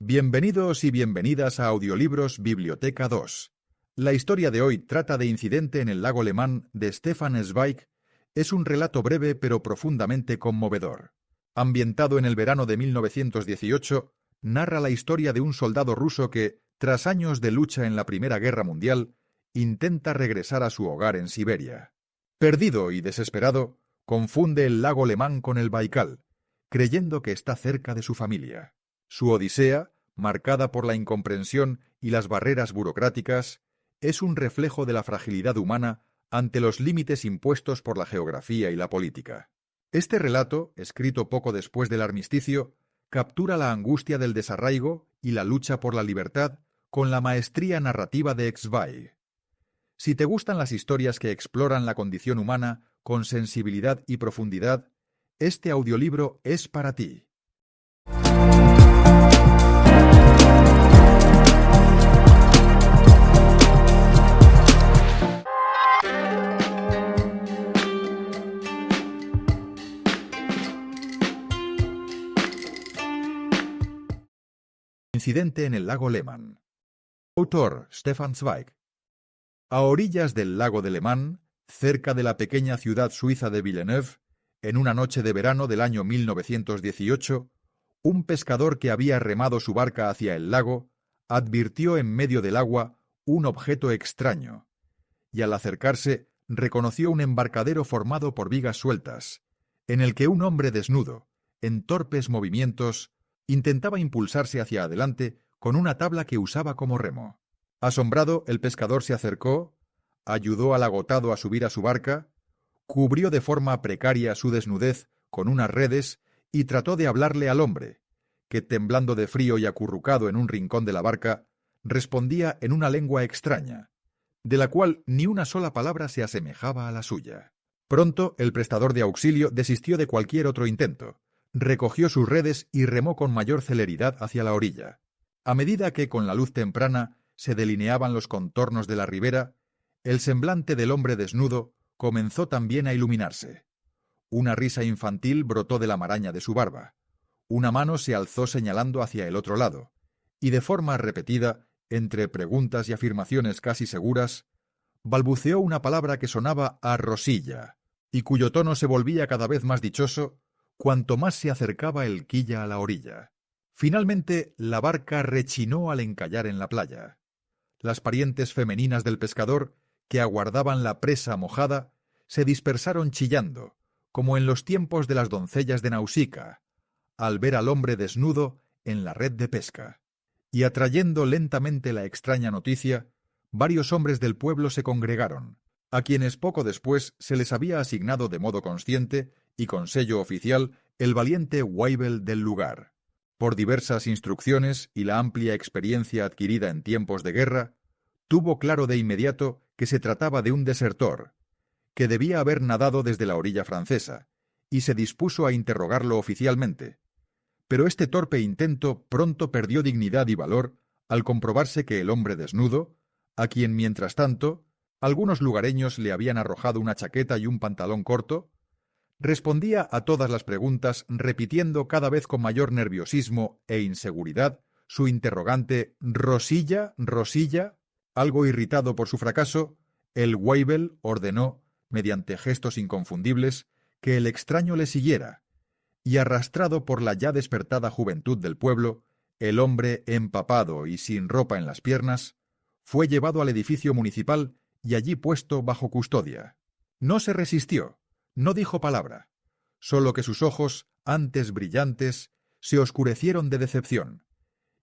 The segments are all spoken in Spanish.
Bienvenidos y bienvenidas a Audiolibros Biblioteca 2. La historia de hoy trata de Incidente en el lago Le Mans de Stefan Zweig. Es un relato breve pero profundamente conmovedor. Ambientado en el verano de 1918, narra la historia de un soldado ruso que, tras años de lucha en la Primera Guerra Mundial, intenta regresar a su hogar en Siberia. Perdido y desesperado, confunde el lago Le Mans con el Baikal, creyendo que está cerca de su familia. Su odisea, marcada por la incomprensión y las barreras burocráticas, es un reflejo de la fragilidad humana ante los límites impuestos por la geografía y la política. Este relato, escrito poco después del armisticio, captura la angustia del desarraigo y la lucha por la libertad con la maestría narrativa de Zweig. Si te gustan las historias que exploran la condición humana con sensibilidad y profundidad, este audiolibro es para ti. Incidente en el lago Le Mans. Autor Stefan Zweig. A orillas del lago de Le Mans, cerca de la pequeña ciudad suiza de Villeneuve, en una noche de verano del año 1918, un pescador que había remado su barca hacia el lago advirtió en medio del agua un objeto extraño, y al acercarse reconoció un embarcadero formado por vigas sueltas, en el que un hombre desnudo, en torpes movimientos, intentaba impulsarse hacia adelante con una tabla que usaba como remo. Asombrado, el pescador se acercó, ayudó al agotado a subir a su barca, cubrió de forma precaria su desnudez con unas redes y trató de hablarle al hombre, que, temblando de frío y acurrucado en un rincón de la barca, respondía en una lengua extraña, de la cual ni una sola palabra se asemejaba a la suya. Pronto el prestador de auxilio desistió de cualquier otro intento, recogió sus redes y remó con mayor celeridad hacia la orilla. A medida que, con la luz temprana, se delineaban los contornos de la ribera, el semblante del hombre desnudo comenzó también a iluminarse. Una risa infantil brotó de la maraña de su barba. Una mano se alzó señalando hacia el otro lado, y de forma repetida, entre preguntas y afirmaciones casi seguras, balbuceó una palabra que sonaba a Rosilla, y cuyo tono se volvía cada vez más dichoso cuanto más se acercaba el quilla a la orilla. Finalmente, la barca rechinó al encallar en la playa. Las parientes femeninas del pescador, que aguardaban la presa mojada, se dispersaron chillando, como en los tiempos de las doncellas de Nausicaa, al ver al hombre desnudo en la red de pesca. Y atrayendo lentamente la extraña noticia, varios hombres del pueblo se congregaron, a quienes poco después se les había asignado de modo consciente y con sello oficial el valiente Weibel del lugar. Por diversas instrucciones y la amplia experiencia adquirida en tiempos de guerra, tuvo claro de inmediato que se trataba de un desertor, que debía haber nadado desde la orilla francesa, y se dispuso a interrogarlo oficialmente. Pero este torpe intento pronto perdió dignidad y valor al comprobarse que el hombre desnudo, a quien mientras tanto algunos lugareños le habían arrojado una chaqueta y un pantalón corto, respondía a todas las preguntas repitiendo cada vez con mayor nerviosismo e inseguridad su interrogante «¿Rosilla? ¿Rosilla?». Algo irritado por su fracaso, el Weibel ordenó, mediante gestos inconfundibles, que el extraño le siguiera, y arrastrado por la ya despertada juventud del pueblo, el hombre, empapado y sin ropa en las piernas, fue llevado al edificio municipal y allí puesto bajo custodia. No se resistió, no dijo palabra, solo que sus ojos, antes brillantes, se oscurecieron de decepción,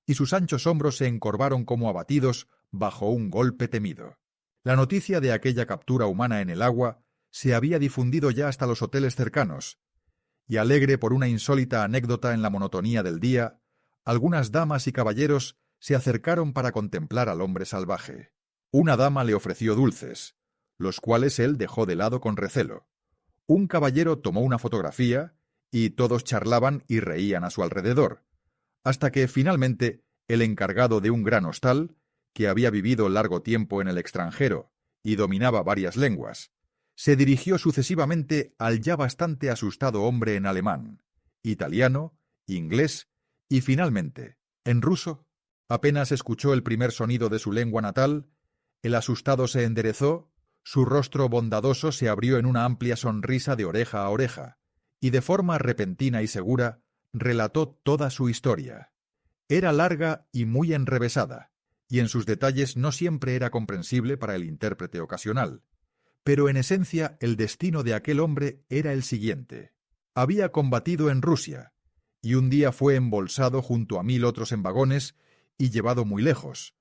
y sus anchos hombros se encorvaron como abatidos bajo un golpe temido. La noticia de aquella captura humana en el agua se había difundido ya hasta los hoteles cercanos, y alegre por una insólita anécdota en la monotonía del día, algunas damas y caballeros se acercaron para contemplar al hombre salvaje. Una dama le ofreció dulces, los cuales él dejó de lado con recelo. Un caballero tomó una fotografía y todos charlaban y reían a su alrededor, hasta que finalmente el encargado de un gran hostal, que había vivido largo tiempo en el extranjero y dominaba varias lenguas, se dirigió sucesivamente al ya bastante asustado hombre en alemán, italiano, inglés y finalmente, En ruso. Apenas escuchó el primer sonido de su lengua natal, el asustado se enderezó, su rostro bondadoso se abrió en una amplia sonrisa de oreja a oreja, y de forma repentina y segura relató toda su historia. Era larga y muy enrevesada, y en sus detalles no siempre era comprensible para el intérprete ocasional. Pero en esencia el destino de aquel hombre era el siguiente. Había combatido en Rusia, y un día fue embolsado junto a 1000 otros en vagones y llevado muy lejos,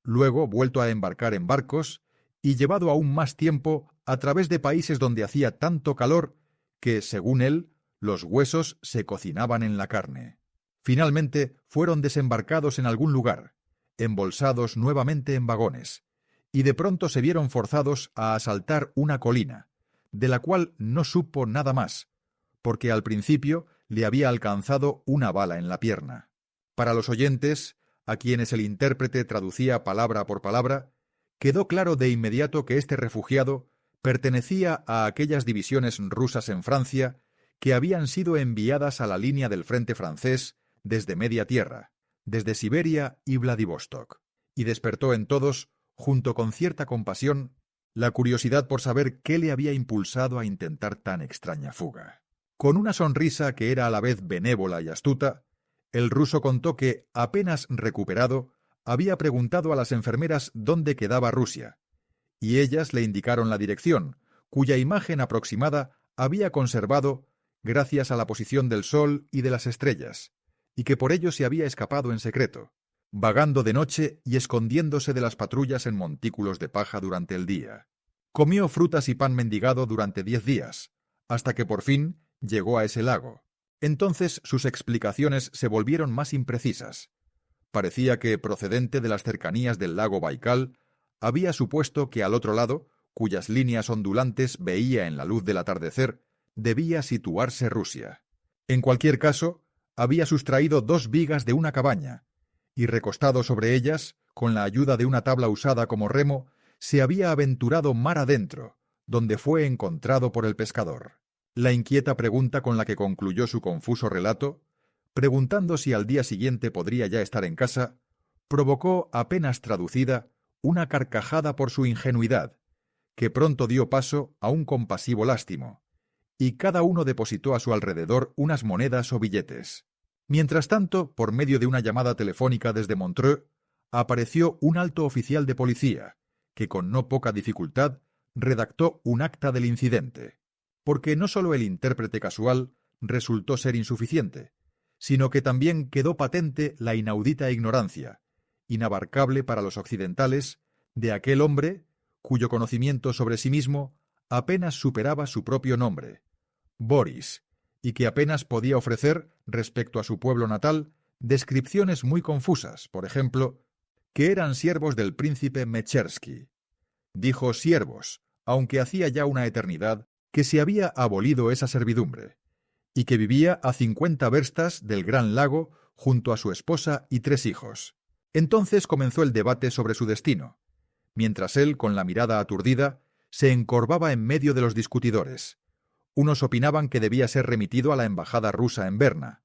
luego vuelto a embarcar en barcos y llevado aún más tiempo a través de países donde hacía tanto calor que, según él, los huesos se cocinaban en la carne. Finalmente fueron desembarcados en algún lugar, embolsados nuevamente en vagones, y de pronto se vieron forzados a asaltar una colina, de la cual no supo nada más, porque al principio le había alcanzado una bala en la pierna. Para los oyentes, a quienes el intérprete traducía palabra por palabra, quedó claro de inmediato que este refugiado pertenecía a aquellas divisiones rusas en Francia que habían sido enviadas a la línea del frente francés desde media tierra, desde Siberia y Vladivostok, y despertó en todos, junto con cierta compasión, la curiosidad por saber qué le había impulsado a intentar tan extraña fuga. Con una sonrisa que era a la vez benévola y astuta, el ruso contó que, apenas recuperado, había preguntado a las enfermeras dónde quedaba Rusia, y ellas le indicaron la dirección, cuya imagen aproximada había conservado gracias a la posición del sol y de las estrellas, y que por ello se había escapado en secreto, vagando de noche y escondiéndose de las patrullas en montículos de paja durante el día. Comió frutas y pan mendigado durante 10 días, hasta que por fin llegó a ese lago. Entonces sus explicaciones se volvieron más imprecisas. Parecía que, procedente de las cercanías del lago Baikal, había supuesto que al otro lado, cuyas líneas ondulantes veía en la luz del atardecer, debía situarse Rusia. En cualquier caso, había sustraído 2 vigas de una cabaña, y recostado sobre ellas, con la ayuda de una tabla usada como remo, se había aventurado mar adentro, donde fue encontrado por el pescador. La inquieta pregunta con la que concluyó su confuso relato, preguntando si al día siguiente podría ya estar en casa, provocó, apenas traducida, una carcajada por su ingenuidad, que pronto dio paso a un compasivo lástimo, y cada uno depositó a su alrededor unas monedas o billetes. Mientras tanto, por medio de una llamada telefónica desde Montreux, apareció un alto oficial de policía, que con no poca dificultad redactó un acta del incidente, porque no solo el intérprete casual resultó ser insuficiente, sino que también quedó patente la inaudita ignorancia, inabarcable para los occidentales, de aquel hombre cuyo conocimiento sobre sí mismo apenas superaba su propio nombre, Boris, y que apenas podía ofrecer, respecto a su pueblo natal, descripciones muy confusas, por ejemplo, que eran siervos del príncipe Mechernski. Dijo siervos, aunque hacía ya una eternidad que se había abolido esa servidumbre, y que vivía a 50 verstas del gran lago junto a su esposa y 3 hijos. Entonces comenzó el debate sobre su destino, mientras él, con la mirada aturdida, se encorvaba en medio de los discutidores. Unos opinaban que debía ser remitido a la embajada rusa en Berna.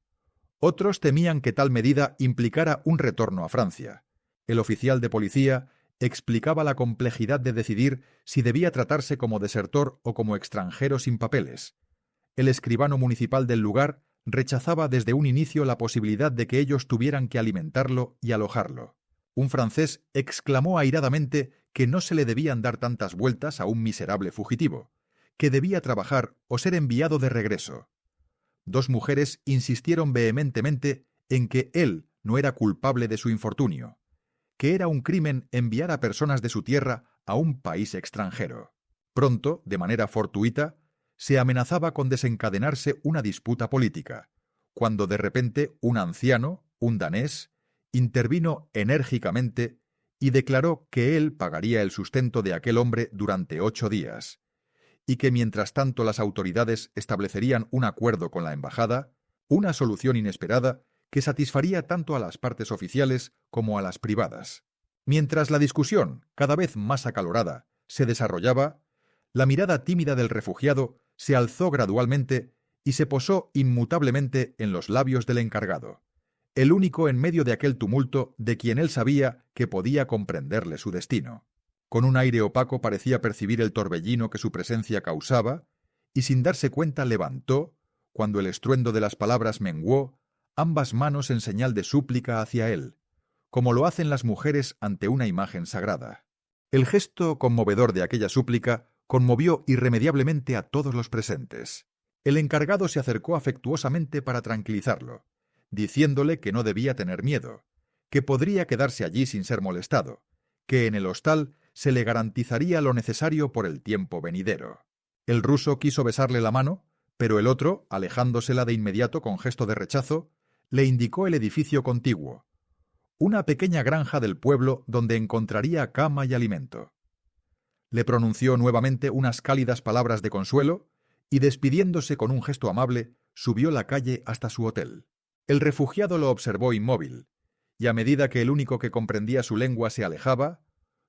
Otros temían que tal medida implicara un retorno a Francia. El oficial de policía explicaba la complejidad de decidir si debía tratarse como desertor o como extranjero sin papeles. El escribano municipal del lugar rechazaba desde un inicio la posibilidad de que ellos tuvieran que alimentarlo y alojarlo. Un francés exclamó airadamente que no se le debían dar tantas vueltas a un miserable fugitivo, que debía trabajar o ser enviado de regreso. 2 mujeres insistieron vehementemente en que él no era culpable de su infortunio, que era un crimen enviar a personas de su tierra a un país extranjero. Pronto, de manera fortuita, se amenazaba con desencadenarse una disputa política, cuando de repente un anciano, un danés, intervino enérgicamente y declaró que él pagaría el sustento de aquel hombre durante 8 días, y que mientras tanto las autoridades establecerían un acuerdo con la embajada, una solución inesperada que satisfaría tanto a las partes oficiales como a las privadas. Mientras la discusión, cada vez más acalorada, se desarrollaba, la mirada tímida del refugiado se alzó gradualmente y se posó inmutablemente en los labios del encargado, el único en medio de aquel tumulto de quien él sabía que podía comprenderle su destino. Con un aire opaco parecía percibir el torbellino que su presencia causaba, y sin darse cuenta levantó, cuando el estruendo de las palabras menguó, ambas manos en señal de súplica hacia él, como lo hacen las mujeres ante una imagen sagrada. El gesto conmovedor de aquella súplica conmovió irremediablemente a todos los presentes. El encargado se acercó afectuosamente para tranquilizarlo, diciéndole que no debía tener miedo, que podría quedarse allí sin ser molestado, que en el hostal se le garantizaría lo necesario por el tiempo venidero. El ruso quiso besarle la mano, pero el otro, alejándosela de inmediato con gesto de rechazo, le indicó el edificio contiguo, una pequeña granja del pueblo donde encontraría cama y alimento. Le pronunció nuevamente unas cálidas palabras de consuelo y, despidiéndose con un gesto amable, subió la calle hasta su hotel. El refugiado lo observó inmóvil, y a medida que el único que comprendía su lengua se alejaba,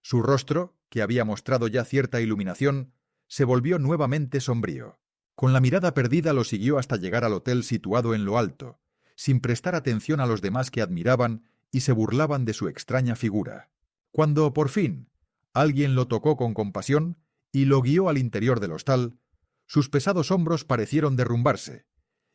su rostro, que había mostrado ya cierta iluminación, se volvió nuevamente sombrío. Con la mirada perdida lo siguió hasta llegar al hotel situado en lo alto, sin prestar atención a los demás que admiraban y se burlaban de su extraña figura. Cuando, por fin, alguien lo tocó con compasión y lo guió al interior del hostal, sus pesados hombros parecieron derrumbarse,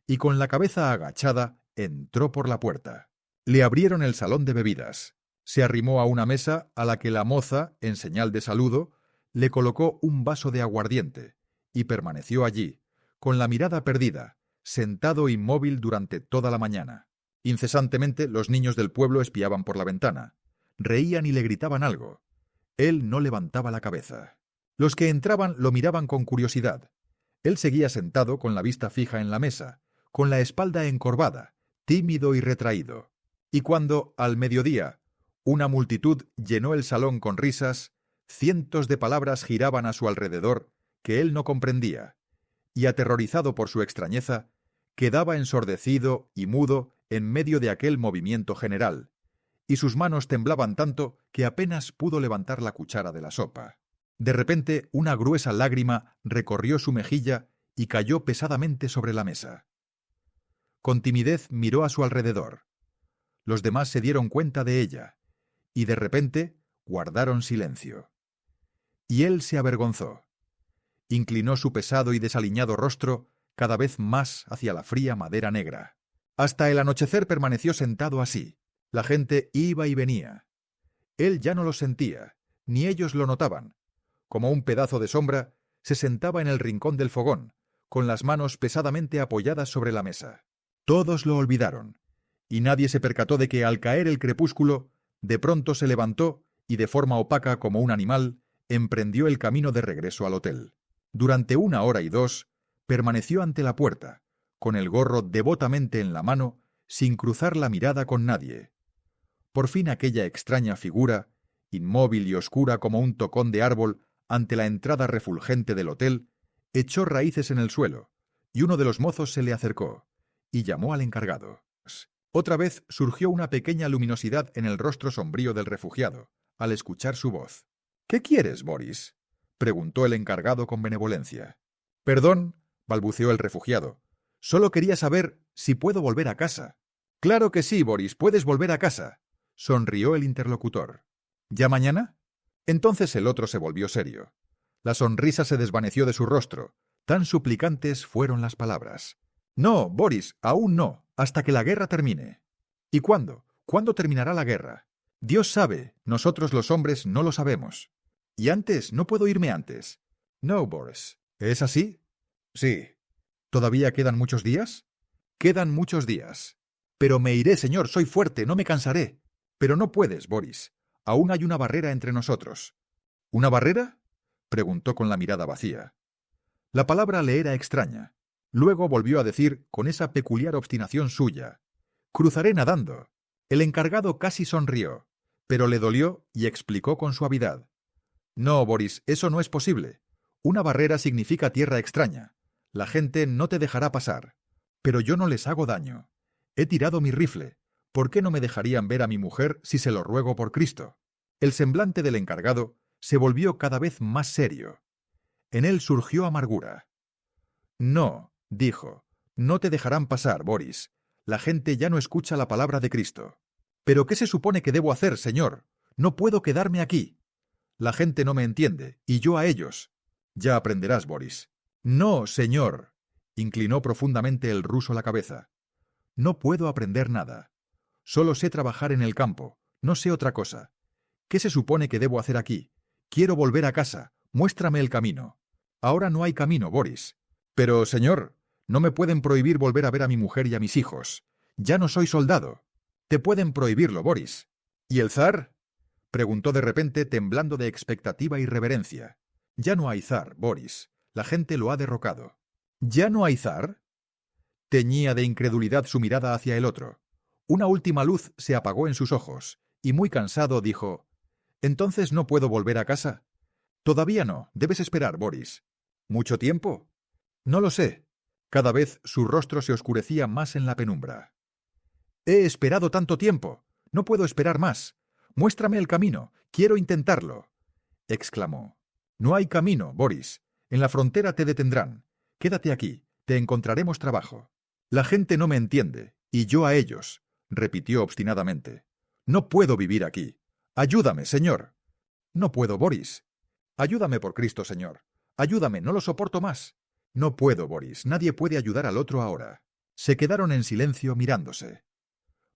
y con la cabeza agachada entró por la puerta. Le abrieron el salón de bebidas. Se arrimó a una mesa a la que la moza, en señal de saludo, le colocó un vaso de aguardiente, y permaneció allí, con la mirada perdida, sentado inmóvil durante toda la mañana. Incesantemente los niños del pueblo espiaban por la ventana, reían y le gritaban algo. Él no levantaba la cabeza. Los que entraban lo miraban con curiosidad. Él seguía sentado con la vista fija en la mesa, con la espalda encorvada, tímido y retraído. Y cuando, al mediodía, una multitud llenó el salón con risas, cientos de palabras giraban a su alrededor que él no comprendía, y aterrorizado por su extrañeza, quedaba ensordecido y mudo en medio de aquel movimiento general, y sus manos temblaban tanto que apenas pudo levantar la cuchara de la sopa. De repente, una gruesa lágrima recorrió su mejilla y cayó pesadamente sobre la mesa. Con timidez miró a su alrededor. Los demás se dieron cuenta de ella, y de repente guardaron silencio. Y él se avergonzó. Inclinó su pesado y desaliñado rostro cada vez más hacia la fría madera negra. Hasta el anochecer permaneció sentado así. La gente iba y venía. Él ya no lo sentía, ni ellos lo notaban. Como un pedazo de sombra, se sentaba en el rincón del fogón, con las manos pesadamente apoyadas sobre la mesa. Todos lo olvidaron, y nadie se percató de que, al caer el crepúsculo, de pronto se levantó y, de forma opaca como un animal, emprendió el camino de regreso al hotel. Durante 1 hora y 2, permaneció ante la puerta, con el gorro devotamente en la mano, sin cruzar la mirada con nadie. Por fin aquella extraña figura, inmóvil y oscura como un tocón de árbol ante la entrada refulgente del hotel, echó raíces en el suelo, y uno de los mozos se le acercó, y llamó al encargado. Otra vez surgió una pequeña luminosidad en el rostro sombrío del refugiado, al escuchar su voz. —¿Qué quieres, Boris? —preguntó el encargado con benevolencia. —Perdón —balbuceó el refugiado—, solo quería saber si puedo volver a casa. —Claro que sí, Boris, puedes volver a casa —sonrió el interlocutor. —¿Ya mañana? Entonces el otro se volvió serio. La sonrisa se desvaneció de su rostro. Tan suplicantes fueron las palabras. —No, Boris, aún no, hasta que la guerra termine. —¿Y cuándo? ¿Cuándo terminará la guerra? Dios sabe, nosotros los hombres no lo sabemos. —¿Y antes? ¿No puedo irme antes? —No, Boris. ¿Es así? —Sí. —¿Todavía quedan muchos días? —Quedan muchos días. —Pero me iré, señor, soy fuerte, no me cansaré. —Pero no puedes, Boris. Aún hay una barrera entre nosotros. —¿Una barrera? —preguntó con la mirada vacía. La palabra le era extraña. Luego volvió a decir, con esa peculiar obstinación suya: —Cruzaré nadando. El encargado casi sonrió, pero le dolió y explicó con suavidad: —No, Boris, eso no es posible. Una barrera significa tierra extraña. La gente no te dejará pasar. Pero yo no les hago daño. He tirado mi rifle. ¿Por qué no me dejarían ver a mi mujer si se lo ruego por Cristo? El semblante del encargado se volvió cada vez más serio. En él surgió amargura. —No —dijo—, no te dejarán pasar, Boris. La gente ya no escucha la palabra de Cristo. ¿Pero qué se supone que debo hacer, Señor? No puedo quedarme aquí. La gente no me entiende, y yo a ellos. Ya aprenderás, Boris. No, señor. Inclinó profundamente el ruso la cabeza. No puedo aprender nada. Solo sé trabajar en el campo. No sé otra cosa. ¿Qué se supone que debo hacer aquí? Quiero volver a casa. Muéstrame el camino. Ahora no hay camino, Boris. Pero, señor, no me pueden prohibir volver a ver a mi mujer y a mis hijos. Ya no soy soldado. Te pueden prohibirlo, Boris. ¿Y el zar? Preguntó de repente, temblando de expectativa y reverencia. Ya no hay zar, Boris. La gente lo ha derrocado. ¿Ya no hay zar? Teñía de incredulidad su mirada hacia el otro. Una última luz se apagó en sus ojos, y muy cansado dijo: «¿Entonces no puedo volver a casa?» «Todavía no. Debes esperar, Boris». «¿Mucho tiempo?» «No lo sé». Cada vez su rostro se oscurecía más en la penumbra. «He esperado tanto tiempo. No puedo esperar más. Muéstrame el camino. Quiero intentarlo», exclamó. «No hay camino, Boris. En la frontera te detendrán. Quédate aquí. Te encontraremos trabajo». «La gente no me entiende, y yo a ellos», repitió obstinadamente. «No puedo vivir aquí. Ayúdame, señor». «No puedo, Boris». «Ayúdame por Cristo, señor. Ayúdame, no lo soporto más». «No puedo, Boris. Nadie puede ayudar al otro ahora». Se quedaron en silencio mirándose.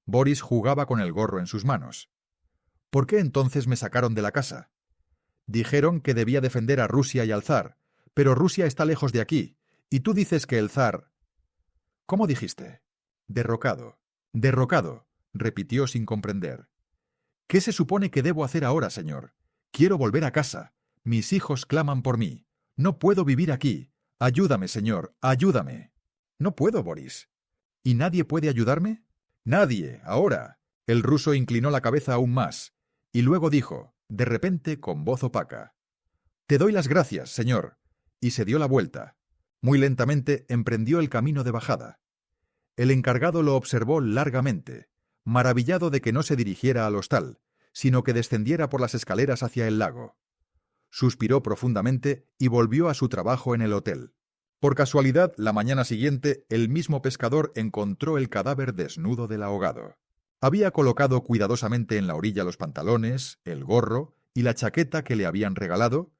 Boris jugaba con el gorro en sus manos. «¿Por qué entonces me sacaron de la casa?» «Dijeron que debía defender a Rusia y al zar, pero Rusia está lejos de aquí, y tú dices que el zar...» «¿Cómo dijiste?» «Derrocado. Derrocado», repitió sin comprender. «¿Qué se supone que debo hacer ahora, señor? Quiero volver a casa. Mis hijos claman por mí. No puedo vivir aquí. Ayúdame, señor, ayúdame». «No puedo, Boris». «¿Y nadie puede ayudarme?» «Nadie, ahora». El ruso inclinó la cabeza aún más, y luego dijo, de repente con voz opaca: «Te doy las gracias, señor», y se dio la vuelta. Muy lentamente emprendió el camino de bajada. El encargado lo observó largamente, maravillado de que no se dirigiera al hostal, sino que descendiera por las escaleras hacia el lago. Suspiró profundamente y volvió a su trabajo en el hotel. Por casualidad, la mañana siguiente, el mismo pescador encontró el cadáver desnudo del ahogado. Había colocado cuidadosamente en la orilla los pantalones, el gorro y la chaqueta que le habían regalado,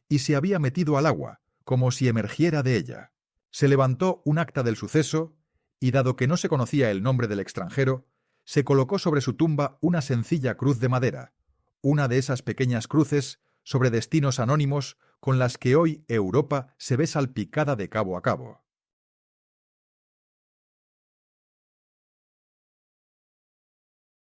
y se había metido al agua, como si emergiera de ella. Se levantó un acta del suceso, y dado que no se conocía el nombre del extranjero, se colocó sobre su tumba una sencilla cruz de madera, una de esas pequeñas cruces sobre destinos anónimos con las que hoy Europa se ve salpicada de cabo a cabo.